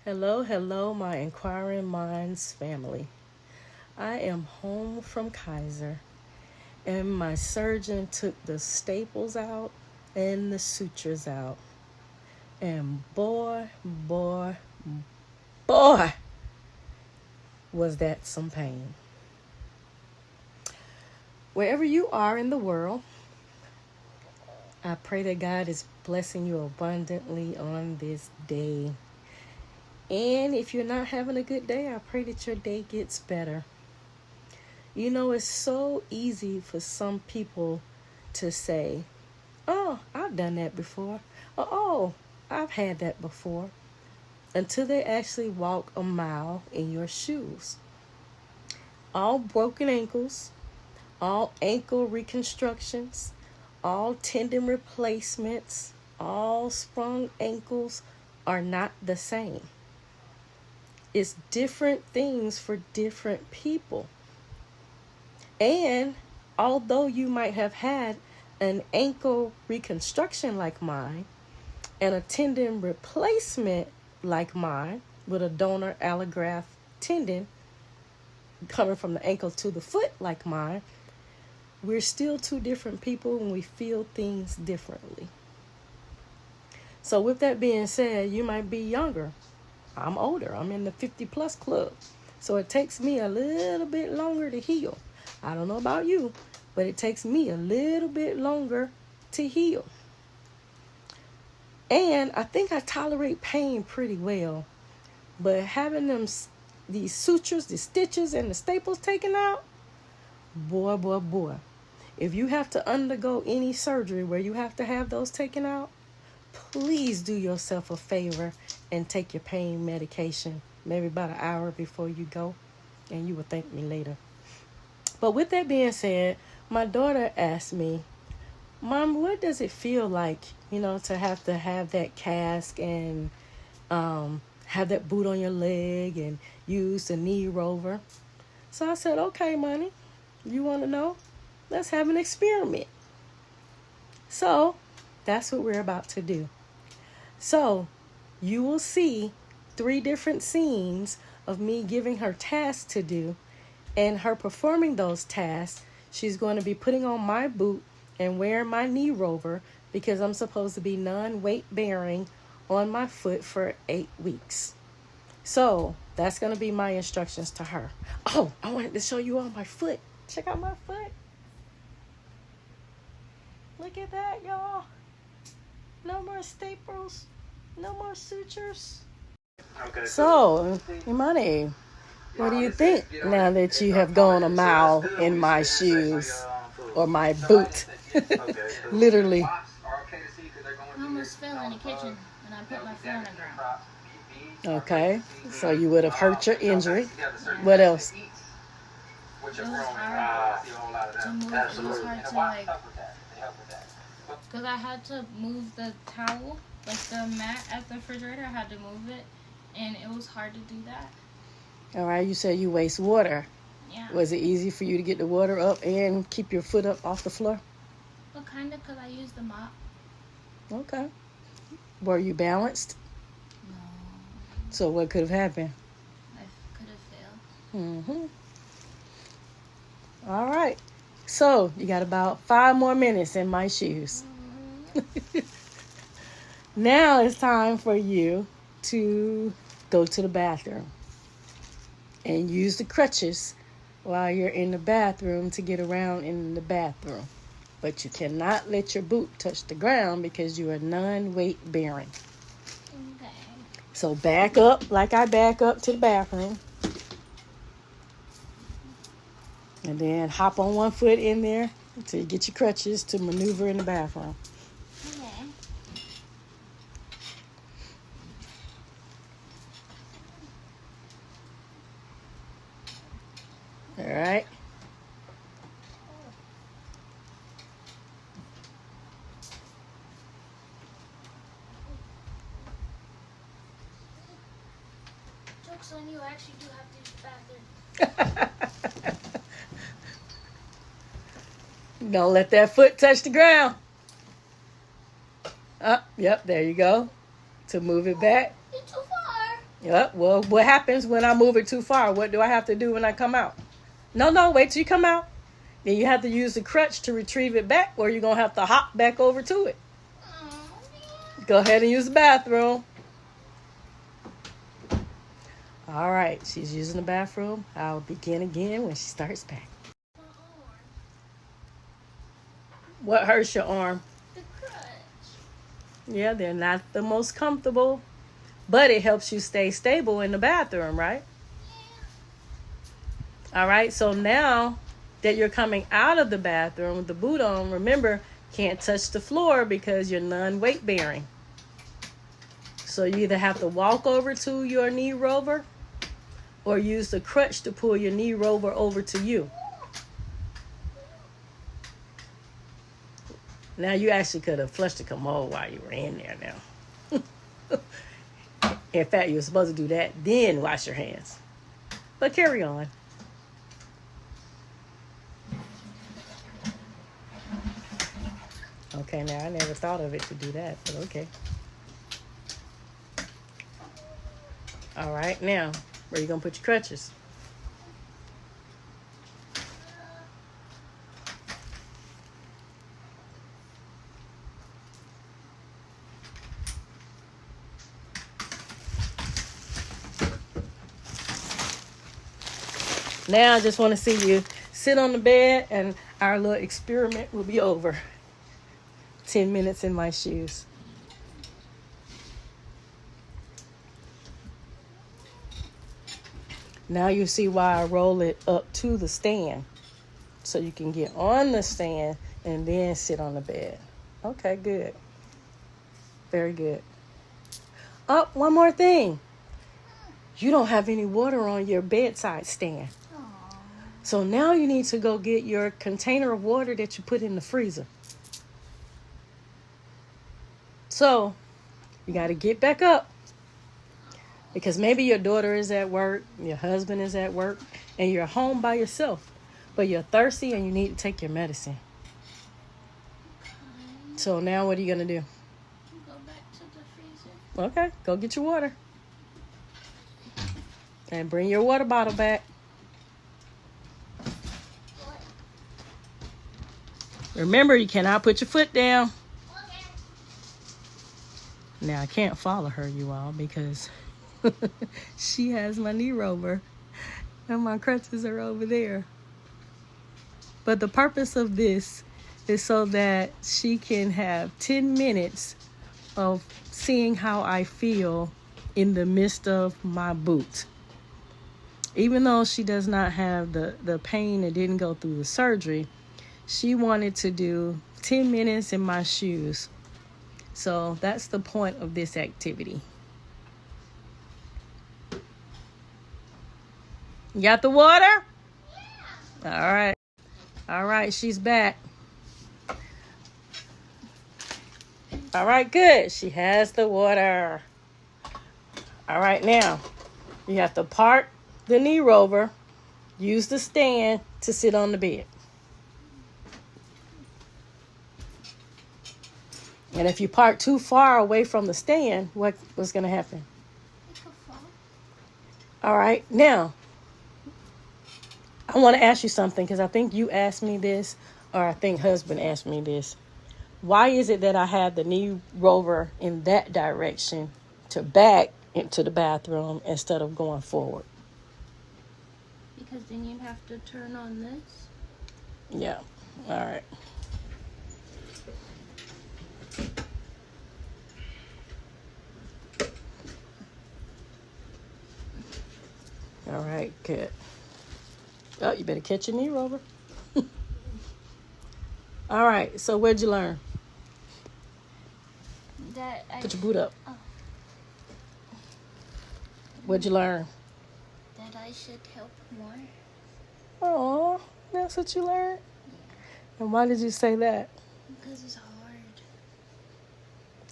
Hello, hello, my inquiring minds family. I am home from Kaiser, and my surgeon took the staples out and the sutures out. And boy, was that some pain. Wherever you are in the world, I pray that God is blessing you abundantly on this day. And if you're not having a good day, I pray that your day gets better. You know, it's so easy for some people to say, "Oh, I've done that before," or "Oh, I've had that before," until they actually walk a mile in your shoes. All broken ankles, all ankle reconstructions, all tendon replacements, all sprung ankles are not the same. It's different things for different people. And although you might have had an ankle reconstruction like mine and a tendon replacement like mine with a donor allograft tendon coming from the ankle to the foot like mine, we're still two different people and we feel things differently. So with that being said, you might be younger. I'm older. I'm in the 50 plus club. So it takes me a little bit longer to heal. I don't know about you, but it takes me a little bit longer to heal. And I think I tolerate pain pretty well. But having these sutures, the stitches, and the staples taken out, boy. If you have to undergo any surgery where you have to have those taken out, please do yourself a favor and take your pain medication maybe about an hour before you go, and you will thank me later. But with that being said, my daughter asked me, "Mom, what does it feel like, to have that cast and have that boot on your leg and use the knee rover?" So I said, "Okay, Money, you want to know? Let's have an experiment." So that's what we're about to do. So you will see 3 different scenes of me giving her tasks to do, and her performing those tasks. She's going to be putting on my boot and wearing my knee rover because I'm supposed to be non-weight bearing on my foot for 8 weeks. So that's going to be my instructions to her. Oh, I wanted to show you all my foot. Check out my foot. Look at that, y'all. No more staples. No more sutures. Okay, so, Imani, what do you think now that you have gone a mile in my shoes or my boot? Literally. I almost fell in the kitchen and I put my foot on the ground. Okay, so you would have hurt your injury. What else? It was hard to move. It was hard to because I had to move the towel, like the mat at the refrigerator. I had to move it, and it was hard to do that. All right, you said you waste water. Yeah. Was it easy for you to get the water up and keep your foot up off the floor? Well, kind of, because I used the mop. Okay. Were you balanced? No. So what could have happened? I could have failed. All right. So you got about 5 more minutes in my shoes. Now it's time for you to go to the bathroom and use the crutches while you're in the bathroom to get around in the bathroom. But you cannot let your boot touch the ground because you are non-weight bearing. Okay. So back up like I back up to the bathroom. And then hop on one foot in there until you get your crutches to maneuver in the bathroom. Okay. All right. Joke's on you, I actually do have to use the bathroom. Don't let that foot touch the ground. Yep, there you go. To move it back. It's too far. Yep. Well, what happens when I move it too far? What do I have to do when I come out? No, wait till you come out. Then you have to use the crutch to retrieve it back, or you're going to have to hop back over to it. Go ahead and use the bathroom. All right, she's using the bathroom. I'll begin again when she starts back. What hurts your arm? The crutch. Yeah, they're not the most comfortable, but it helps you stay stable in the bathroom, right? Yeah. All right, so now that you're coming out of the bathroom with the boot on, remember, can't touch the floor because you're non-weight bearing. So you either have to walk over to your knee rover or use the crutch to pull your knee rover over to you. Now you actually could have flushed the commode while you were in there now. In fact, you're supposed to do that, then wash your hands. But carry on. Okay, now I never thought of it to do that, but okay. All right, now, where are you going to put your crutches? Now I just want to see you sit on the bed and our little experiment will be over. 10 minutes in my shoes. Now you see why I roll it up to the stand. So you can get on the stand and then sit on the bed. Okay, good. Very good. Oh, one more thing. You don't have any water on your bedside stand. Aww. So now you need to go get your container of water that you put in the freezer. So you got to get back up. Because maybe your daughter is at work, your husband is at work, and you're home by yourself. But you're thirsty and you need to take your medicine. So now what are you going to do? Go back to the freezer. Okay, go get your water. And bring your water bottle back. Remember, you cannot put your foot down. Okay. Now, I can't follow her, you all, because she has my knee rover and my crutches are over there. But the purpose of this is so that she can have 10 minutes of seeing how I feel in the midst of my boot. Even though she does not have the pain that didn't go through the surgery, she wanted to do 10 minutes in my shoes. So that's the point of this activity. You got the water? Yeah. All right, she's back. All right, good. She has the water. All right, now you have to park the knee rover, use the stand to sit on the bed. And if you park too far away from the stand, what's going to happen? It could fall. All right, now I want to ask you something because I think you asked me this, or I think husband asked me this. Why is it that I have the knee rover in that direction to back into the bathroom instead of going forward? Because then you'd have to turn on this. Yeah. All right. All right, good. Oh, you better catch your knee rover. All right, so what'd you learn? Put your boot up. Oh. What'd you learn? That I should help more. Oh, that's what you learned? And why did you say that? Because it's hard.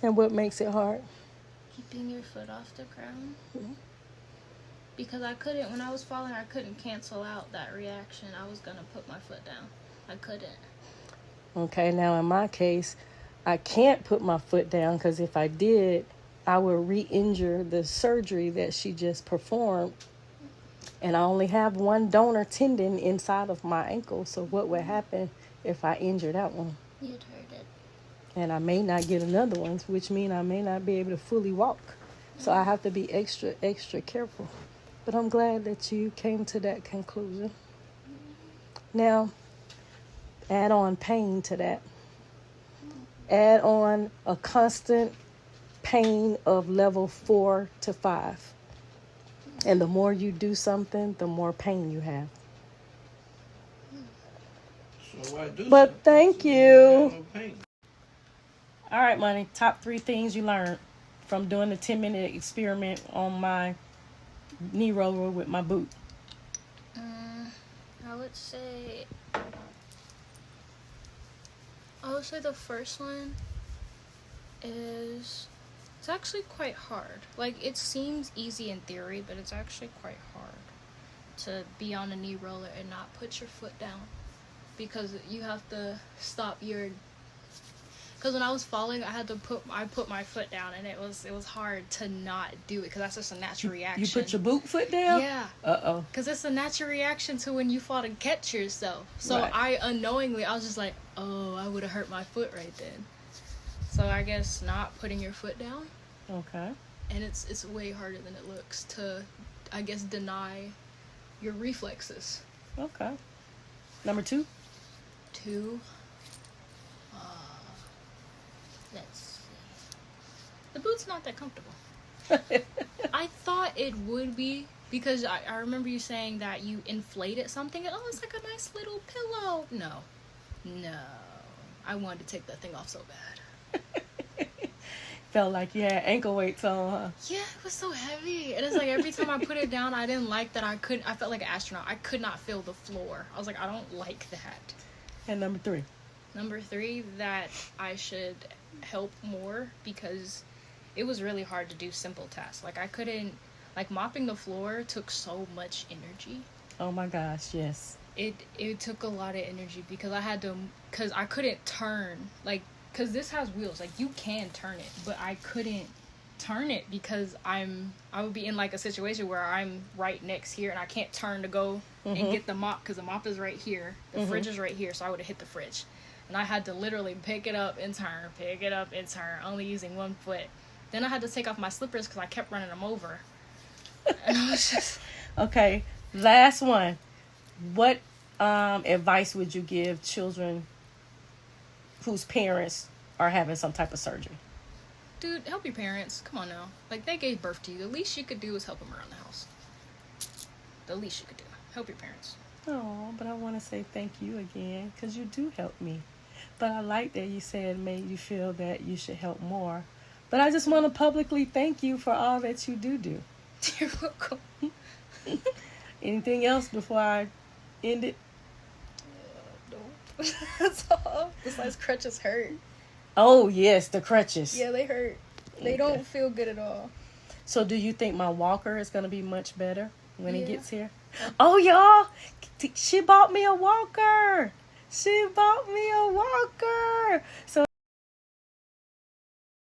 And what makes it hard? Keeping your foot off the ground. Mm-hmm. Because when I was falling, I couldn't cancel out that reaction. I was going to put my foot down. I couldn't. Okay, now in my case, I can't put my foot down because if I did, I would re-injure the surgery that she just performed. And I only have one donor tendon inside of my ankle. So what would happen if I injure that one? You'd hurt it. And I may not get another one, which means I may not be able to fully walk. So I have to be extra, extra careful. But I'm glad that you came to that conclusion. Now, add on pain to that. Add on a constant pain of level 4 to 5. And the more you do something, the more pain you have. So I do But something, thank so you. have no pain. All right, Money. Top 3 things you learned from doing the 10-minute experiment on my knee roller with my boot. I would say the first one is, it's actually quite hard. Like, it seems easy in theory, but it's actually quite hard to be on a knee roller and not put your foot down, because you have to stop your, because when I was falling, I put my foot down, and it was hard to not do it, because that's just a natural reaction. You put your boot foot down? Yeah. Uh-oh. Because it's a natural reaction to when you fall to catch yourself. So Right. I unknowingly, I was just like, oh, I would have hurt my foot right then. So I guess not putting your foot down. Okay. And it's way harder than it looks to, I guess, deny your reflexes. Okay. Number 2? 2. Let's see. The boot's not that comfortable. I thought it would be, because I remember you saying that you inflated something. Oh, it's like a nice little pillow. No. I wanted to take that thing off so bad. Felt like you had ankle weights on, huh? Yeah, it was so heavy. And it's like every time I put it down, I didn't like that I felt like an astronaut. I could not feel the floor. I was like, I don't like that. And number 3? Number 3, that I should help more, because it was really hard to do simple tasks. Like, I couldn't, like, mopping the floor took so much energy. Oh my gosh, yes. It took a lot of energy, because I couldn't turn, like, because this has wheels, like, you can turn it, but I couldn't turn it because I would be in, like, a situation where I'm right next here, and I can't turn to go and get the mop, because the mop is right here, the fridge is right here, so I would have hit the fridge. And I had to literally pick it up and turn, only using one foot. Then I had to take off my slippers because I kept running them over. And I was just... Okay, last one. What advice would you give children whose parents are having some type of surgery? Dude, help your parents. Come on now. Like, they gave birth to you. The least you could do is help them around the house. The least you could do. Help your parents. Oh, but I want to say thank you again, because you do help me. But I like that you said made you feel that you should help more. But I just want to publicly thank you for all that you do. You're welcome. Anything else before I end it? No. That's all. Besides, crutches hurt. Oh, yes, the crutches. Yeah, they hurt. They don't feel good at all. So do you think my walker is going to be much better when he gets here? Yeah. Oh, y'all, she bought me a walker. So